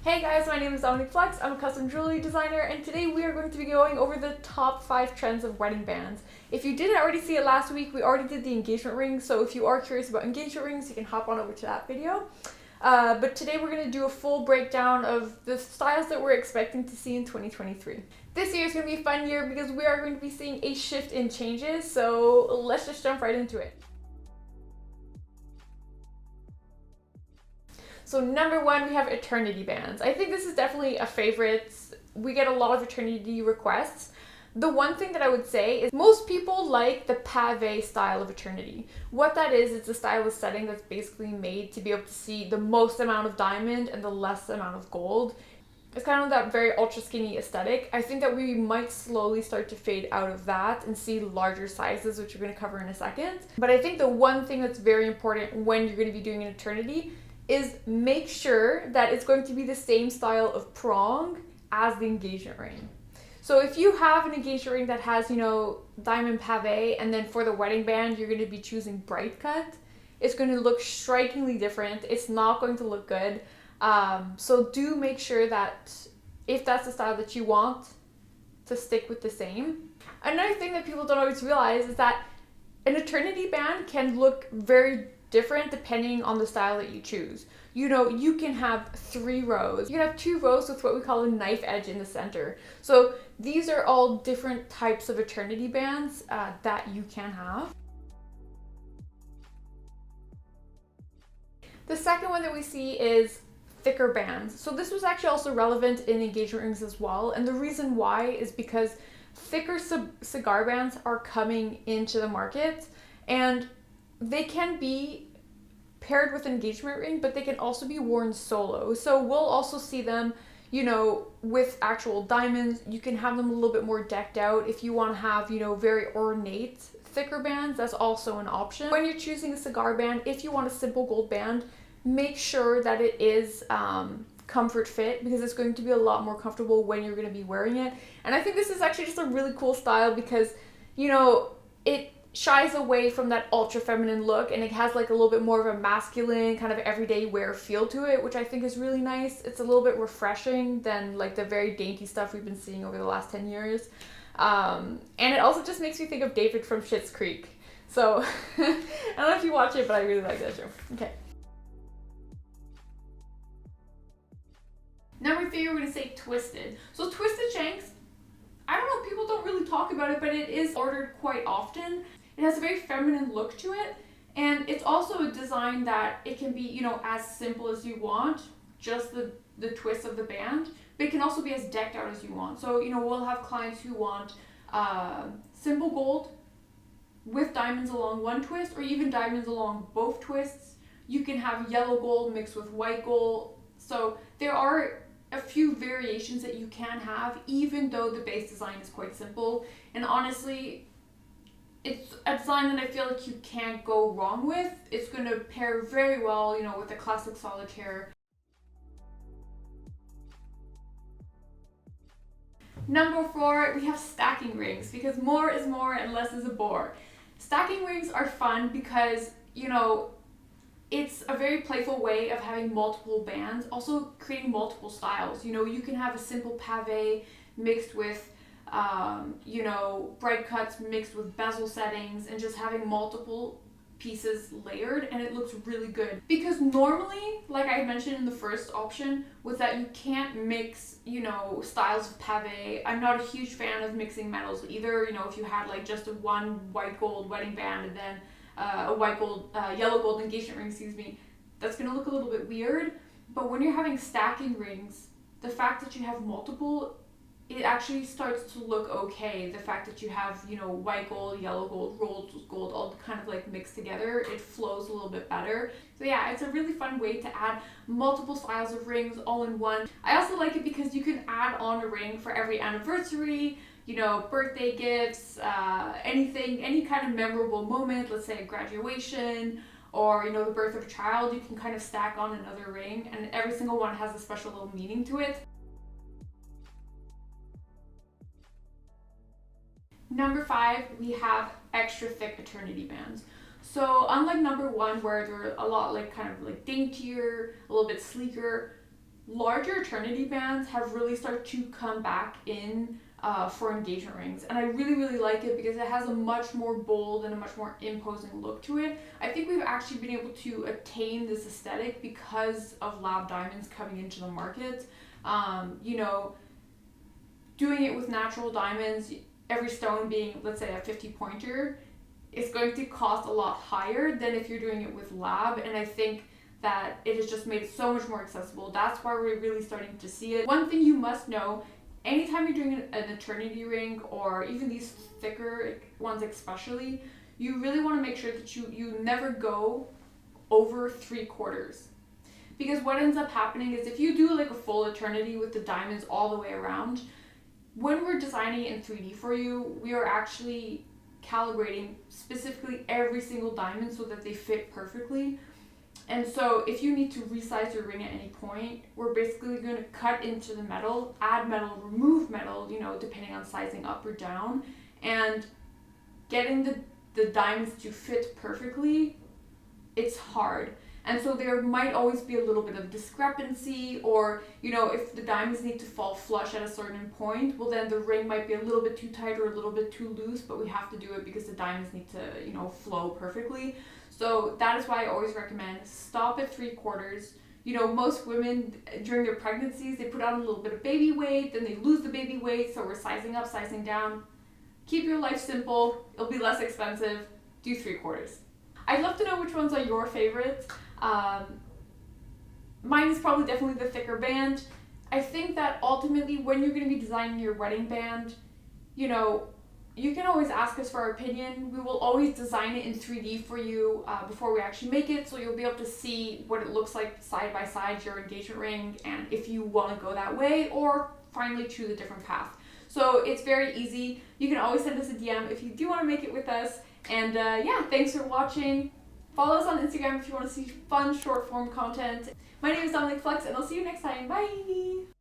Hey guys, my name is Flux. I'm a custom jewelry designer, and today we are going to be going over the top 5 trends of wedding bands. If you didn't already see it last week, we already did the engagement rings, so if you are curious about engagement rings, you can hop on over to that video. But today we're going to do a full breakdown of the styles that we're expecting to see in 2023. This year is going to be a fun year because we are going to be seeing a shift in changes, so let's just jump right into it. So number one, we have eternity bands. I think this is definitely a favorite. We get a lot of eternity requests. The one thing that I would say is most people like the pave style of eternity. What that is, it's a style of setting that's basically made to be able to see the most amount of diamond and the less amount of gold. It's kind of that very ultra skinny aesthetic. I think that we might slowly start to fade out of that and see larger sizes, which we're going to cover in a second. But I think the one thing that's very important when you're going to be doing an eternity is make sure that it's going to be the same style of prong as the engagement ring. So if you have an engagement ring that has, diamond pave, and then for the wedding band, you're going to be choosing bright cut, it's going to look strikingly different. It's not going to look good. So do make sure that if that's the style that you want, to stick with the same. Another thing that people don't always realize is that an eternity band can look very different depending on the style that you choose. You can have 3 rows. You can have 2 rows with what we call a knife edge in the center. So these are all different types of eternity bands that you can have. The second one that we see is thicker bands. So this was actually also relevant in engagement rings as well. And the reason why is because thicker cigar bands are coming into the market, and they can be paired with an engagement ring, but they can also be worn solo. So we'll also see them, with actual diamonds. You can have them a little bit more decked out. If you want to have, very ornate thicker bands, that's also an option. When you're choosing a cigar band, if you want a simple gold band, make sure that it is comfort fit, because it's going to be a lot more comfortable when you're going to be wearing it. And I think this is actually just a really cool style because, it shies away from that ultra feminine look, and it has like a little bit more of a masculine kind of everyday wear feel to it, which I think is really nice. It's a little bit refreshing than like the very dainty stuff we've been seeing over the last 10 years. And it also just makes me think of David from Schitt's Creek. So I don't know if you watch it, but I really like that show. Okay. Number 3, we're going to say twisted. So twisted shanks, I don't know, people don't really talk about it, but it is ordered quite often. It has a very feminine look to it, and it's also a design that it can be, as simple as you want, just the twist of the band, but it can also be as decked out as you want. So, we'll have clients who want simple gold with diamonds along one twist, or even diamonds along both twists. You can have yellow gold mixed with white gold. So there are a few variations that you can have, even though the base design is quite simple. And honestly, it's a design that I feel like you can't go wrong with. It's going to pair very well, with a classic solitaire. Number 4, we have stacking rings, because more is more and less is a bore. Stacking rings are fun because, it's a very playful way of having multiple bands, also creating multiple styles. You can have a simple pave mixed with, bright cuts mixed with bezel settings, and just having multiple pieces layered, and it looks really good. Because normally, like I mentioned in the first option, was that you can't mix, styles of pave. I'm not a huge fan of mixing metals either. If you had like just a one white gold wedding band and then a white gold, yellow gold engagement ring, that's going to look a little bit weird. But when you're having stacking rings, the fact that you have multiple, it actually starts to look okay. The fact that you have, white gold, yellow gold, rose gold, all kind of like mixed together, it flows a little bit better. So yeah, it's a really fun way to add multiple styles of rings all in one. I also like it because you can add on a ring for every anniversary, birthday gifts, anything, any kind of memorable moment, let's say a graduation, or the birth of a child. You can kind of stack on another ring, and every single one has a special little meaning to it. Number 5, we have extra thick eternity bands. So unlike number 1, where they're a lot like kind of like daintier, a little bit sleeker, larger eternity bands have really started to come back in for engagement rings, and I really, really like it because it has a much more bold and a much more imposing look to it. I think we've actually been able to attain this aesthetic because of lab diamonds coming into the market. You know, doing it with natural diamonds, every stone being, let's say, a 50 pointer, is going to cost a lot higher than if you're doing it with lab, and I think that it has just made it so much more accessible. That's why we're really starting to see it. One thing you must know, anytime you're doing an eternity ring, or even these thicker ones especially, you really want to make sure that you never go over 3/4. Because what ends up happening is if you do like a full eternity with the diamonds all the way around, when we're designing it in 3D for you, we are actually calibrating specifically every single diamond so that they fit perfectly. And so if you need to resize your ring at any point, we're basically going to cut into the metal, add metal, remove metal, you know, depending on sizing up or down, and getting the diamonds to fit perfectly, it's hard. And so there might always be a little bit of discrepancy, or, you know, if the diamonds need to fall flush at a certain point, well then the ring might be a little bit too tight or a little bit too loose, but we have to do it because the diamonds need to, you know, flow perfectly. So that is why I always recommend stop at 3/4. You know, most women during their pregnancies, they put on a little bit of baby weight, then they lose the baby weight, so we're sizing up, sizing down. Keep your life simple, it'll be less expensive, do 3/4. I'd love to know which ones are your favorites. Mine is probably definitely the thicker band. I think that ultimately when you're going to be designing your wedding band, you know, you can always ask us for our opinion. We will always design it in 3D for you before we actually make it, so you'll be able to see what it looks like side by side, your engagement ring, and if you want to go that way or finally choose a different path. So it's very easy. You can always send us a DM if you do want to make it with us. And yeah, thanks for watching. Follow us on Instagram if you want to see fun short form content. My name is Flux, and I'll see you next time. Bye!